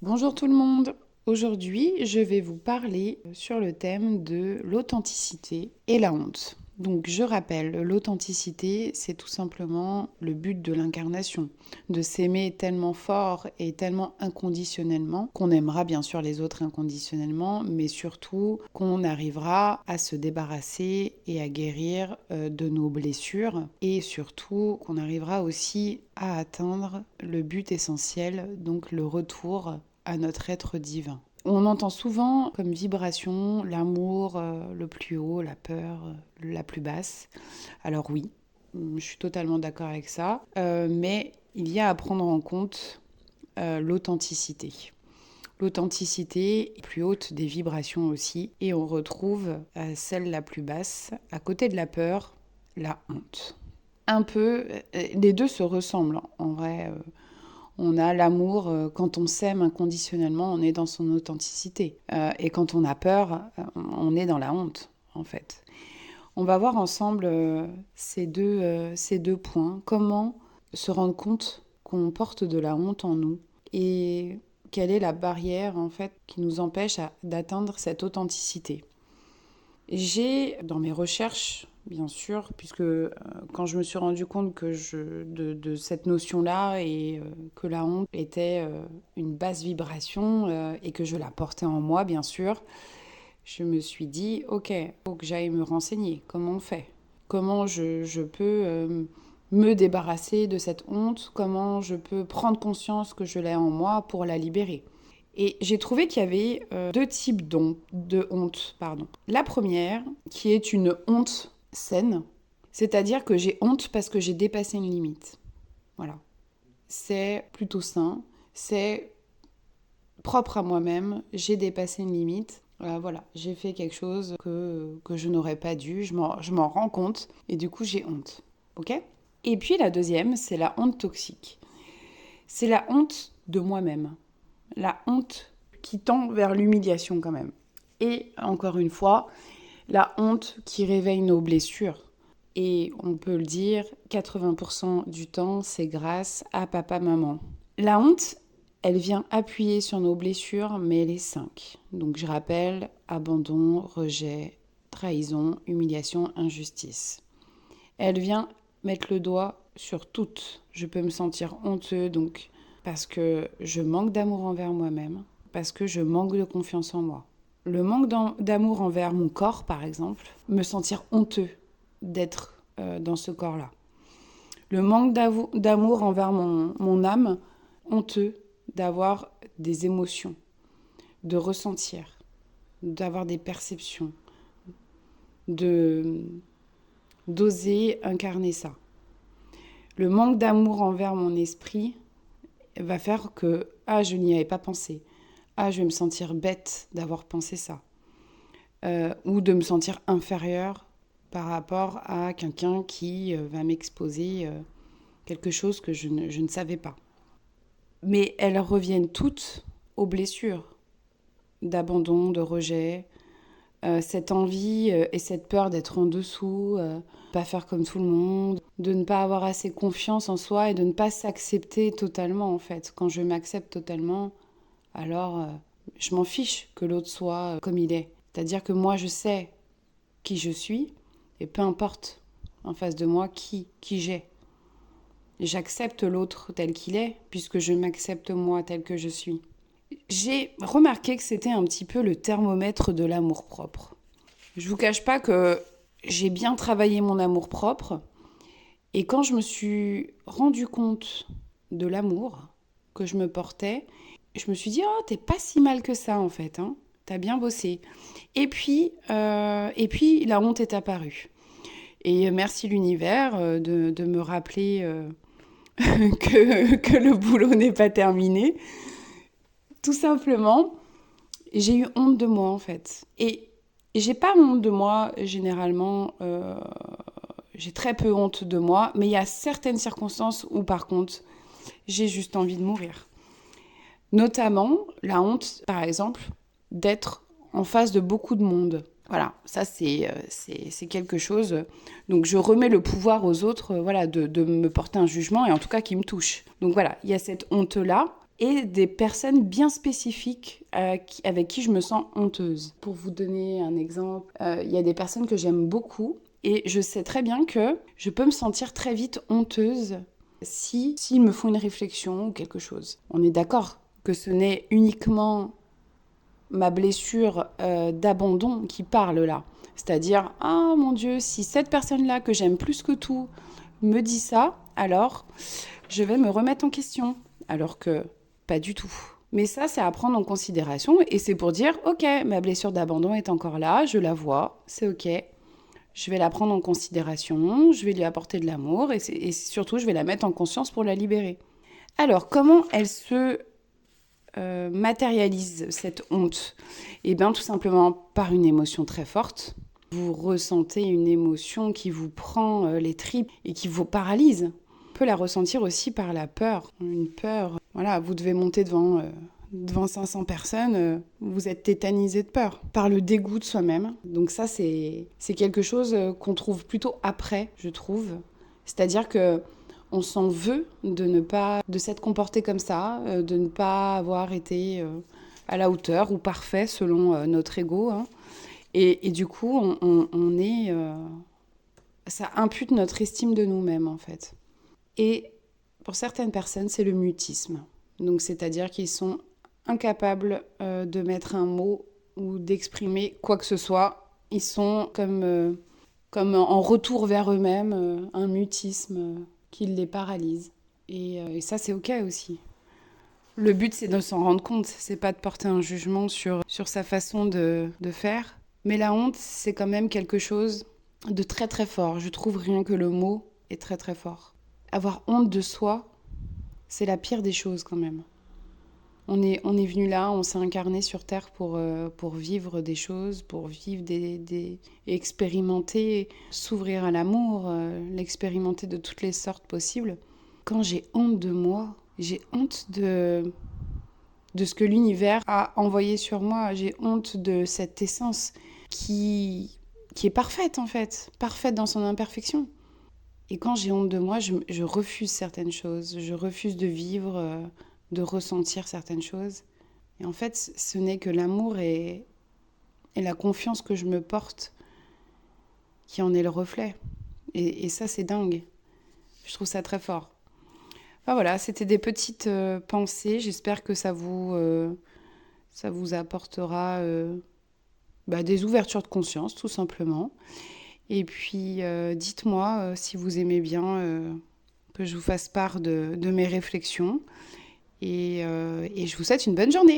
Bonjour tout le monde. Aujourd'hui, je vais vous parler sur le thème de l'authenticité et la honte. Donc, je rappelle, l'authenticité, c'est tout simplement le but de l'incarnation, de s'aimer tellement fort et tellement inconditionnellement qu'on aimera bien sûr les autres inconditionnellement, mais surtout qu'on arrivera à se débarrasser et à guérir de nos blessures et surtout qu'on arrivera aussi à atteindre le but essentiel, donc le retour à notre être divin. On entend souvent comme vibration l'amour le plus haut, la peur la plus basse. Alors oui, je suis totalement d'accord avec ça, mais il y a à prendre en compte l'authenticité. L'authenticité est plus haute des vibrations aussi, et on retrouve celle la plus basse, à côté de la peur, la honte. Un peu, les deux se ressemblent en vrai. On a l'amour, quand on s'aime inconditionnellement, on est dans son authenticité. Et quand on a peur, on est dans la honte, en fait. On va voir ensemble ces deux points. Comment se rendre compte qu'on porte de la honte en nous et quelle est la barrière, en fait, qui nous empêche d'atteindre cette authenticité. J'ai, dans mes recherches, bien sûr, puisque quand je me suis rendu compte de cette notion-là et que la honte était une basse vibration et que je la portais en moi, bien sûr, je me suis dit, ok, il faut que j'aille me renseigner. Comment on fait? Comment je peux me débarrasser de cette honte? Comment je peux prendre conscience que je l'ai en moi pour la libérer? Et j'ai trouvé qu'il y avait deux types de honte. Pardon. La première, qui est une honte saine, c'est-à-dire que j'ai honte parce que j'ai dépassé une limite. Voilà. C'est plutôt sain, c'est propre à moi-même, j'ai dépassé une limite. Voilà, j'ai fait quelque chose que je n'aurais pas dû, je m'en rends compte et du coup j'ai honte. Ok? Et puis la deuxième, c'est la honte toxique. C'est la honte de moi-même. La honte qui tend vers l'humiliation quand même. Et encore une fois, la honte qui réveille nos blessures. Et on peut le dire, 80% du temps, c'est grâce à papa-maman. La honte, elle vient appuyer sur nos blessures, mais les 5. Donc je rappelle, abandon, rejet, trahison, humiliation, injustice. Elle vient mettre le doigt sur toutes. Je peux me sentir honteux, donc parce que je manque d'amour envers moi-même, parce que je manque de confiance en moi. Le manque d'amour envers mon corps, par exemple, me sentir honteux d'être dans ce corps-là. Le manque d'amour envers mon âme, honteux d'avoir des émotions, de ressentir, d'avoir des perceptions, de d'oser incarner ça. Le manque d'amour envers mon esprit va faire que je n'y avais pas pensé. Je vais me sentir bête d'avoir pensé ça. Ou de me sentir inférieure par rapport à quelqu'un qui va m'exposer quelque chose que je ne savais pas. Mais elles reviennent toutes aux blessures d'abandon, de rejet, cette envie et cette peur d'être en dessous, pas faire comme tout le monde, de ne pas avoir assez confiance en soi et de ne pas s'accepter totalement en fait. Quand je m'accepte totalement, alors je m'en fiche que l'autre soit comme il est. C'est-à-dire que moi je sais qui je suis et peu importe en face de moi qui j'ai. J'accepte l'autre tel qu'il est puisque je m'accepte moi tel que je suis. J'ai remarqué que c'était un petit peu le thermomètre de l'amour-propre. Je vous cache pas que j'ai bien travaillé mon amour-propre et quand je me suis rendu compte de l'amour que je me portais, je me suis dit oh t'es pas si mal que ça en fait, hein. T'as bien bossé. Et puis la honte est apparue. Et merci l'univers de me rappeler que le boulot n'est pas terminé. Tout simplement, j'ai eu honte de moi en fait. Et j'ai pas honte de moi généralement. J'ai très peu honte de moi, mais il y a certaines circonstances où par contre j'ai juste envie de mourir. Notamment la honte, par exemple, d'être en face de beaucoup de monde. Voilà, ça c'est quelque chose. Donc je remets le pouvoir aux autres, voilà, de me porter un jugement et en tout cas qui me touche. Donc voilà, il y a cette honte-là. et des personnes bien spécifiques avec qui je me sens honteuse. Pour vous donner un exemple, il y a des personnes que j'aime beaucoup et je sais très bien que je peux me sentir très vite honteuse s'ils me font une réflexion ou quelque chose. On est d'accord que ce n'est uniquement ma blessure d'abandon qui parle là. C'est-à-dire, ah mon Dieu, si cette personne-là que j'aime plus que tout me dit ça, alors je vais me remettre en question. Alors que pas du tout. Mais ça, c'est à prendre en considération et c'est pour dire, ok, ma blessure d'abandon est encore là, je la vois, c'est ok. Je vais la prendre en considération, je vais lui apporter de l'amour et surtout, je vais la mettre en conscience pour la libérer. Alors, comment elle se matérialise cette honte? Eh bien, tout simplement par une émotion très forte. Vous ressentez une émotion qui vous prend les tripes et qui vous paralyse. On peut la ressentir aussi par la peur. Une peur, voilà, vous devez monter devant 500 personnes, vous êtes tétanisé de peur, par le dégoût de soi-même. Donc ça, c'est quelque chose qu'on trouve plutôt après, je trouve. C'est-à-dire que on s'en veut de s'être comporté comme ça, de ne pas avoir été à la hauteur ou parfait selon notre ego. Hein. Et du coup, on est... ça impute notre estime de nous-mêmes, en fait. Et pour certaines personnes, c'est le mutisme. Donc, c'est-à-dire qu'ils sont incapables de mettre un mot ou d'exprimer quoi que ce soit. Ils sont comme en retour vers eux-mêmes, un mutisme qui les paralyse. Et ça, c'est OK aussi. Le but, c'est de s'en rendre compte. C'est pas de porter un jugement sur sa façon de faire. Mais la honte, c'est quand même quelque chose de très très fort. Je trouve rien que le mot est très très fort. Avoir honte de soi, c'est la pire des choses quand même. On est venu là, on s'est incarné sur Terre pour vivre des choses, pour vivre expérimenter, s'ouvrir à l'amour, l'expérimenter de toutes les sortes possibles. Quand j'ai honte de moi, j'ai honte de ce que l'univers a envoyé sur moi. J'ai honte de cette essence qui est parfaite en fait, parfaite dans son imperfection. Et quand j'ai honte de moi, je refuse certaines choses, je refuse de vivre, de ressentir certaines choses. Et en fait, ce n'est que l'amour et la confiance que je me porte qui en est le reflet. Et ça, c'est dingue. Je trouve ça très fort. Enfin voilà, c'était des petites pensées. J'espère que ça vous apportera des ouvertures de conscience, tout simplement. Et puis, dites-moi si vous aimez bien que je vous fasse part de mes réflexions. Et je vous souhaite une bonne journée.